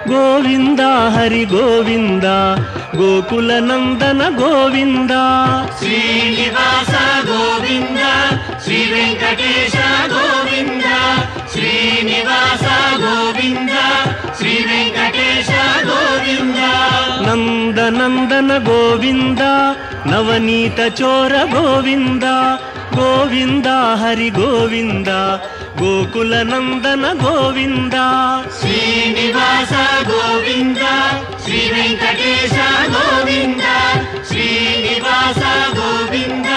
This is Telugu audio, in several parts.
గోవింద హరి గోవింద గోకుల నందన గోవింద శ్రీనివాస గోవింద శ్రీ వెంకటేశ గోవింద శ్రీనివాస గోవింద శ్రీ వెంకటేశ గోవింద నందనందన గోవింద నవనీత చోర గోవింద గోవింద హరి గోవింద గోకుల నందన గోవింద శ్రీనివాస గోవింద శ్రీ వెంకటేశ గోవింద శ్రీనివాస గోవింద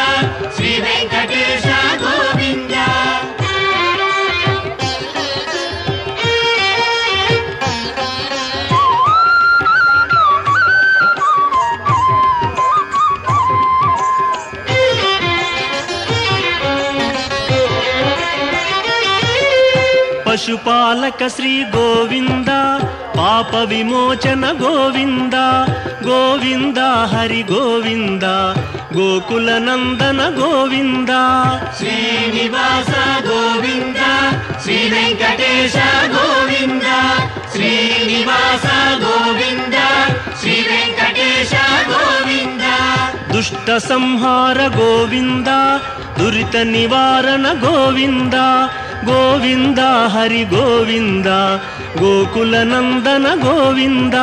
శ్రీ వెంకటేశ గోవింద పశుపాలక శ్రీ గోవింద పాప విమోచన గోవింద గోవింద హరి గోవింద గోకుల నందన గోవింద శ్రీనివాస గోవింద శ్రీ వెంకటేశ గోవింద శ్రీనివాస గోవింద శ్రీ వెంకటేశ గోవింద దుష్ట సంహార గోవింద దురిత నివారణ గోవింద గోవింద హరి గోవింద గోకుల నందన గోవింద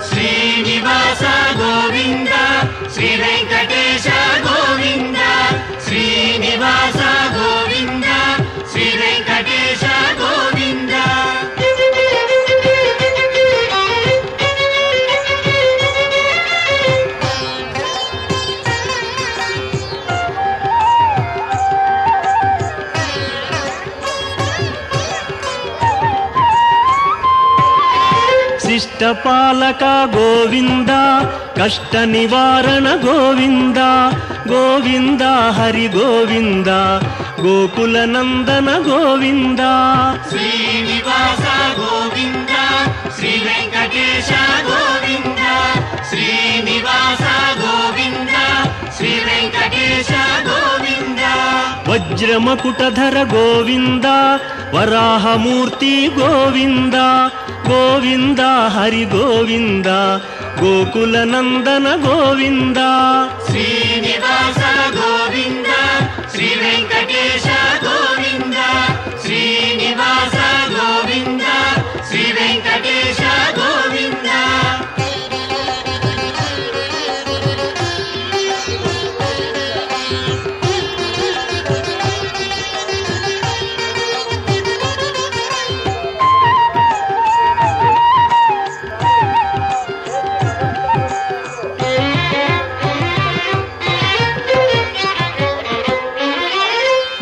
శ్రీనివాస గోవింద శ్రీ వెంకటేశ గోవింద శ్రీనివాస గోవింద శ్రీ వెంకటేశ గోవింద శిష్టపాలక గోవింద కష్ట నివారణ గోవింద గోవింద హరి గోవింద గోకుల నందన గోవింద శ్రీనివాస గోవింద శ్రీ వెంకటేశ గోవింద శ్రీనివాస గోవింద శ్రీ వెంకటేశ గోవింద వజ్రమకుటధర గోవింద వరాహమూర్తి గోవింద గోవింద హరి గోవింద గోకుల నందన గోవింద శ్రీనివాస గోవింద శ్రీ వెంకటేశ గోవింద శ్రీనివాస గోవింద శ్రీ వెంకటేశ గోవింద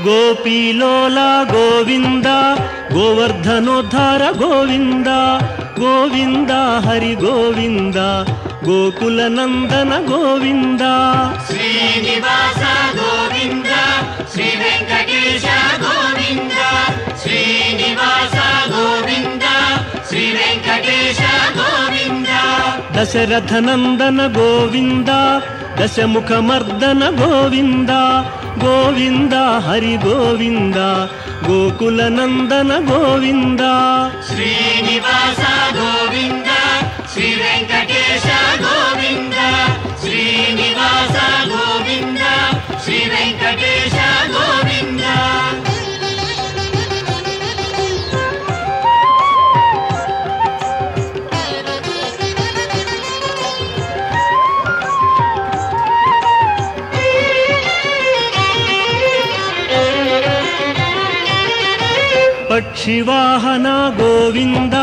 గోపీలోల గోవింద గోవర్ధనోద్ధార గోవింద గోవింద హరి గోవింద గోకుల నందన గోవింద శ్రీనివాస గోవింద శ్రీ వెంకటేశ గోవింద శ్రీనివాస గోవింద శ్రీ వెంకటేశ గోవింద దశరథ నందన గోవింద దశముఖమర్దన గోవింద గోవింద హరి గోవింద గోకుల నందన గోవింద శ్రీనివాస గోవింద శ్రీ వెంకటేశ గోవింద శ్రీనివాస గోవింద శ్రీ వెంకటేశ గోవింద పక్షివాహన గోవింద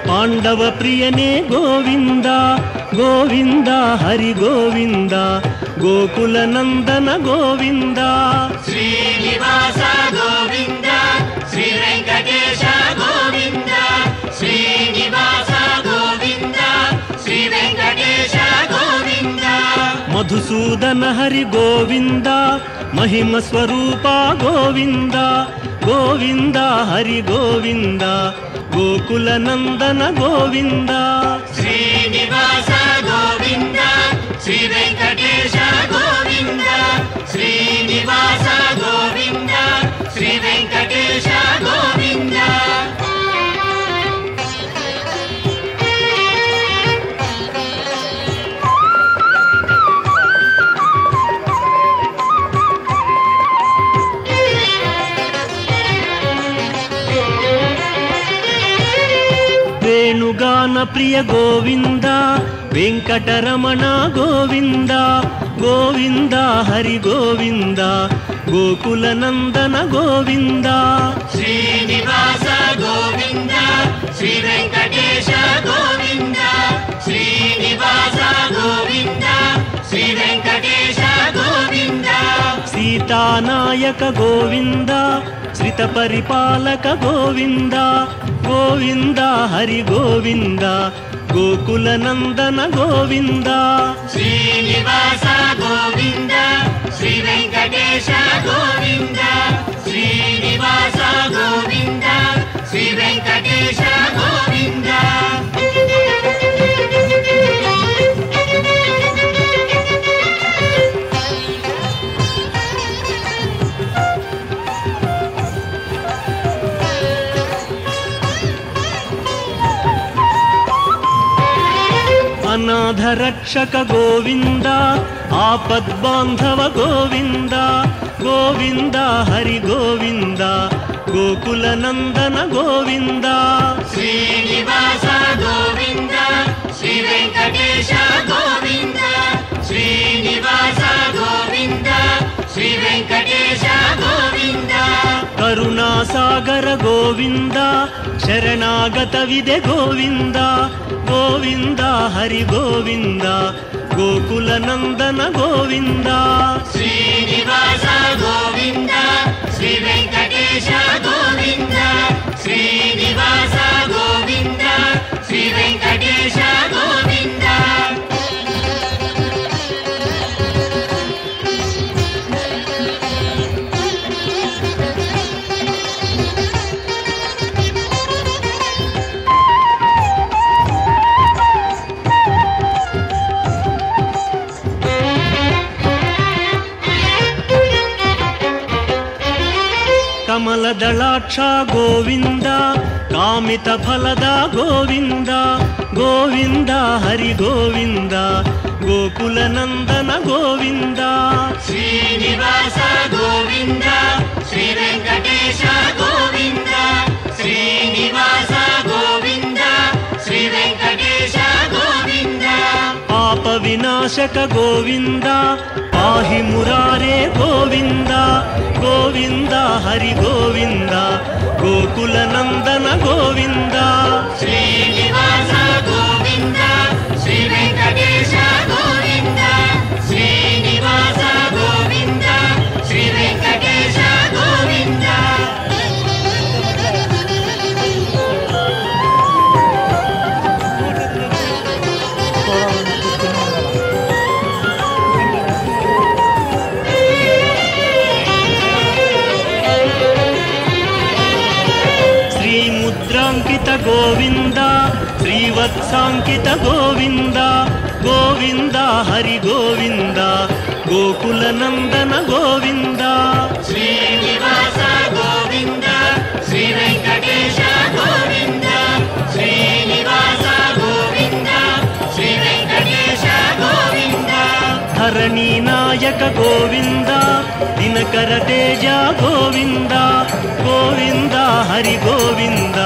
పాండవ ప్రియనే గోవింద గోవింద హరి గోవింద గోకుల నందన గోవింద శ్రీనివాస గోవింద శ్రీ వెంకటేశ గోవింద శ్రీనివాస గోవింద శ్రీ వెంకటేశ గోవింద మధుసూదన హరి గోవింద మహిమ స్వరూప గోవింద గోవింద హరి గోవింద గోకుల నందన గోవింద శ్రీనివాస గోవింద శ్రీ వెంకటేశ గోవింద శ్రీనివాస గోవింద శ్రీ వెంకటేశ గోవింద వేణుగాన ప్రియ గోవింద వెంకటరమణ గోవింద గోవింద హరి గోవింద గోకుల నందన గోవింద శ్రీనివాస గోవింద శ్రీ వెంకటేశ గోవింద శ్రీనివాస గోవింద శ్రీ వెంకటేశ గోవింద సీతానాయక గోవింద శ్రిత పరిపాలక గోవింద గోవింద హరి గోవింద గోకుల నందన గోవింద శ్రీనివాస గోవింద శ్రీ వెంకటేశ గోవింద శ్రీనివాస గోవింద శ్రీ వెంకటేశ గోవింద అనాథ రక్షక గోవింద ఆపద్బాంధవ గోవింద గోవింద హరి గోవింద గోకుల నందన గోవింద శ్రీనివాస గోవింద శ్రీ వెంకటేశ గోవింద శ్రీనివాస గోవింద శ్రీ వెంకటేశ గోవింద కరుణాసాగర గోవింద శరణాగత విదే గోవింద గోవింద హరి గోవింద గోకుల నందన గోవింద శ్రీనివాస గోవింద శ్రీ వెంకటేశ గోవింద శ్రీనివాస గోవింద శ్రీ వెంకటేశ గోవింద కమలదళాక్ష గోవింద కామిత ఫలద గోవింద గోవింద హరి గోవింద గోకుల నందన గోవింద శ్రీనివాస గోవింద శ్రీ వెంకటేశ గోవింద శ్రీనివాస గోవింద శ్రీ వెంకటేశ గోవింద పాప వినాశక గోవింద పాహి మురారే గోవింద గోవింద హరి గోవింద గోకుల నందన గోవింద శ్రీనివాస గోవింద శ్రీ వెంకటేశ గోవింద శ్రీనివాస గోవింద శ్రీ వెంకటేశ గోవింద శ్రీముద్రాంకిత గోవింద శ్రీవత్సాంకిత గోవింద గోవింద హరి గోవింద గోకుల నందన గోవింద శ్రీనివాస గోవింద శ్రీ వెంకటేశ గోవింద శ్రీనివాస గోవింద శ్రీ వెంకటేశ గోవింద ధరణీ నాయక గోవింద దినకర తేజ గోవింద గోవింద హరి గోవింద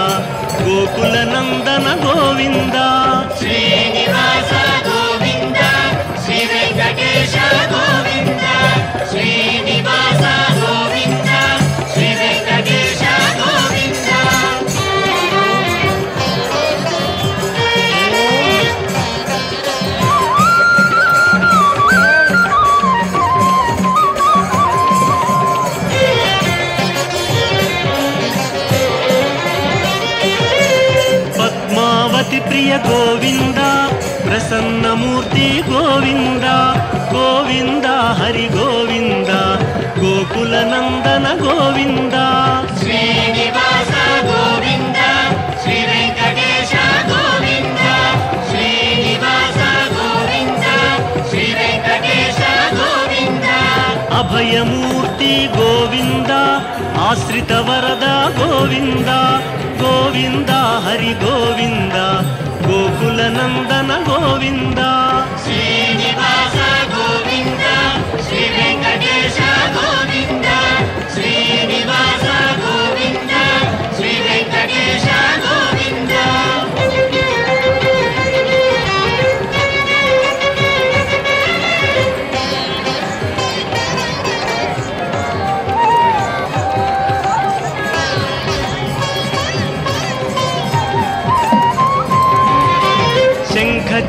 గోకుల నందన గోవింద శ్రీనివాస గోవింద శ్రీ వెంకటేశ గోవింద శ్రీనివాస గోవింద శ్రీ వెంకటేశ గోవింద పద్మావతి ప్రియ గోవింద ప్రసన్నమూర్తి గోవింద గోవింద హరి గోవింద గోకుల నందన గోవింద శ్రీనివాస గోవింద శ్రీ వెంకటేశ గోవింద శ్రీనివాస గోవింద శ్రీ వెంకటేశ గోవింద అభయమూర్తి గోవింద ఆశ్రిత వరద గోవింద గోవింద హరి గోవింద గోకుల నందన గోవింద శ్రీనివాస గోవింద శ్రీ వెంకటేశ గోవింద శ్రీనివాస గోవింద శ్రీ వెంకటేశ గోవింద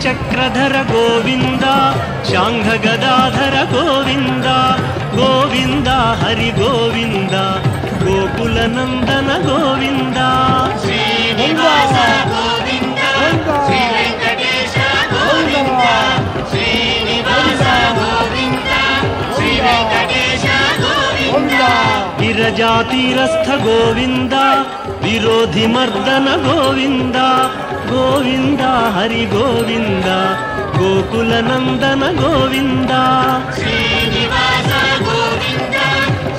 చక్రధర గోవింద శాంఘ గదాధర గోవింద గోవింద హరి గోవింద గోకుల నందన గోవింద శ్రీనివాస గోవింద శ్రీ వెంకటేశ గోవింద శ్రీనివాస గోవింద శ్రీ వెంకటేశ గోవింద విరజాతీరస్థ గోవింద విరోధి మర్దన గోవింద గోవింద హరి గోవింద గోకుల నందన గోవింద శ్రీనివాస గోవింద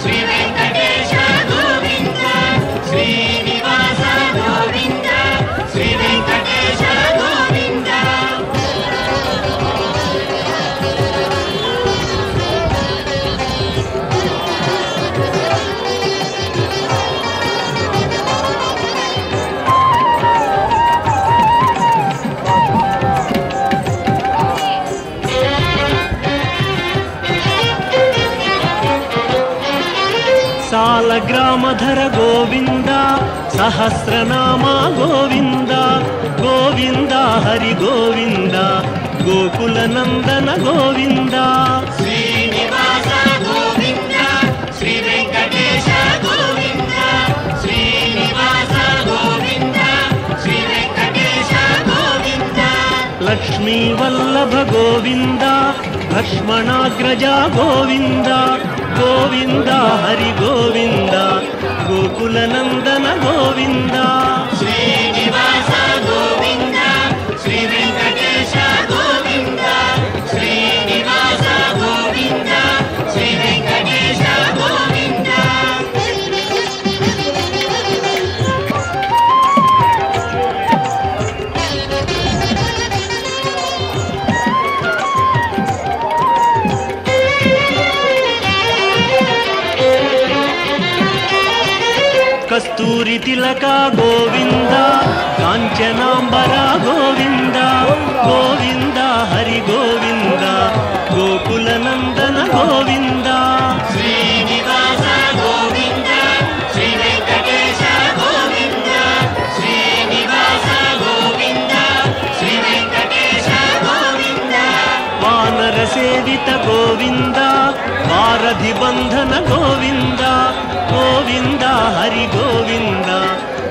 శ్రీ వెంకటేశ గోవింద శ్రీనివాస గోవింద శ్రీ వెంకటేశ గోవింద సాలగ్రామధర గోవింద సహస్రనామ గోవింద గోవింద హరి గోవింద గోకుల నందన గోవింద శ్రీనివాస గోవింద శ్రీ వెంకటేశ గోవింద శ్రీనివాస గోవింద శ్రీ వెంకటేశ గోవింద లక్ష్మీ వల్లభ గోవింద లక్ష్మణాగ్రజ గోవింద గోవింద హరి గోవింద గోకుల నందన గోవింద శ్రీనివాస గోవింద శ్రీ వెంకటేశ గోవింద శ్రీనివాస గోవింద శ్రీ వెంకటేశ గోవింద కస్తూరి తిలక గోవింద కాంచనాంబర గోవింద గోవింద హరి గోవింద గోకుల నందన గోవింద శ్రీనివాస గోవింద శ్రీ వెంకటేశ గోవింద శ్రీనివాస గోవింద శ్రీ వెంకటేశ గోవింద వానర సేవిత గోవింద వారధి బంధన గోవింద గోవింద హరి గోవింద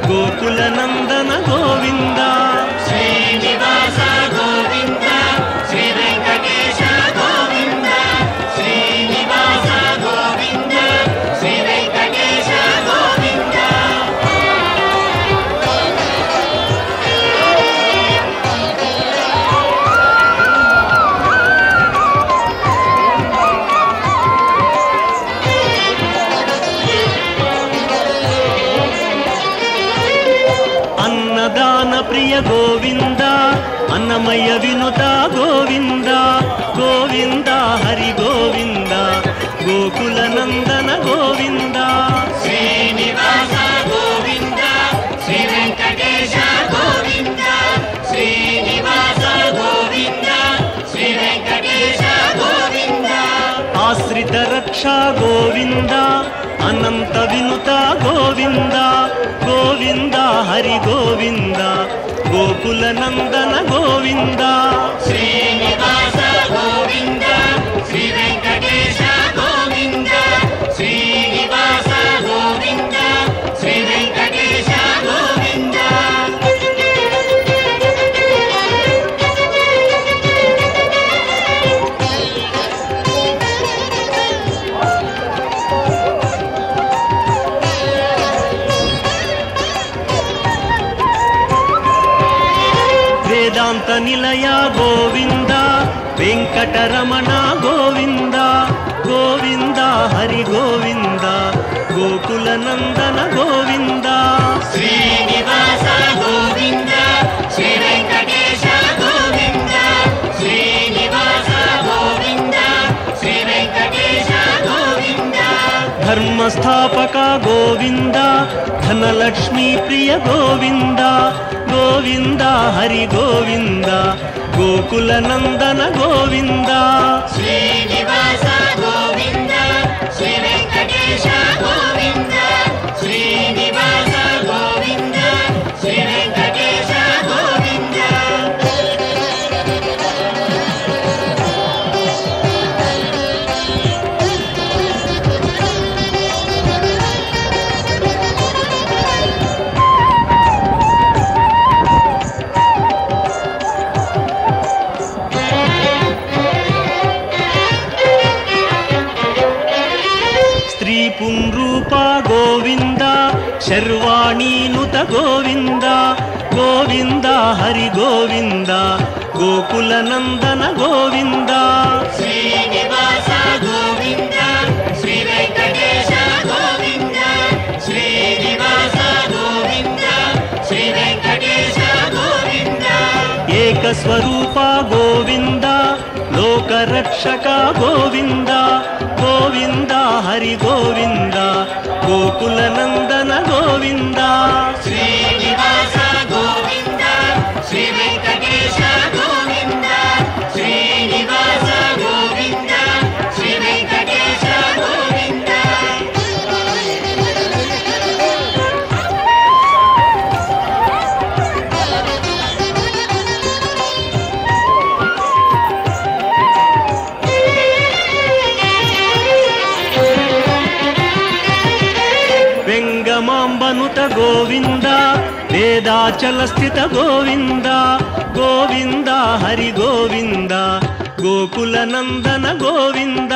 గోకుల నందన గోవింద శ్రీనివాస గోవింద శ్రీ వెంకటేశ గోవింద శ్రీనివాస గోవింద శ్రీ వెంకటేశ గోవింద అన్నదాన ప్రియ గోవింద అన్నమయ వినుత గోవింద గోవింద హరి గోవింద గోకుల నందన గోవింద శ్రీనివాస గోవింద శ్రీ వెంకటేశ గోవింద శ్రీనివాస గోవింద శ్రీ వెంకటేశ గోవింద ఆశ్రిత రక్షా గోవింద అనంత వినుత గోవింద గోవింద హరి గోవింద గోకుల నందన గోవింద శ్రీనివాస గోవింద శ్రీ వెంకటేశ గోవింద శ్రీనివాస గోవింద శ్రీ వెంకటేశ గోవింద వేదాంత నిలయ గోవింద వెంకటరమణ గోవింద గోవింద హరి గోవింద గోకుల నందన గోవింద శ్రీనివాస గోవింద శ్రీ వెంకటేశ గోవింద శ్రీనివాస గోవింద శ్రీ వెంకటేశ గోవింద ధర్మస్థాపక గోవింద ధనలక్ష్మీ ప్రియ గోవింద గోవింద హరి గోవింద గోకుల నందన గోవింద శ్రీనివాస గోవింద శ్రీ వెంకటేశ గోవింద శ్రీనివాస గోవింద శ్రీ వెంకటేశ గోవింద గోవింద హరి గోవింద గోకుల నందన గోవింద శ్రీనివాస గోవింద శ్రీ వెంకటేశ గోవింద శ్రీనివాస గోవింద శ్రీ వెంకటేశ గోవింద ఏకస్వరూప గోవింద లోకరక్షక గోవింద గోవింద హరి గోవింద గోకుల నందన గోవింద శ్రీనివాస గోవింద శ్రీ వెంకటేశ గోవింద శ్రీనివాస గోవింద శ్రీ వెంకటేశ గోవింద వెంగమాంబనుత గోవింద వేదాచల స్థిత గోవింద గోవింద హరి గోవింద గోకుల నందన గోవింద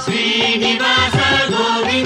శ్రీనివాస గోవింద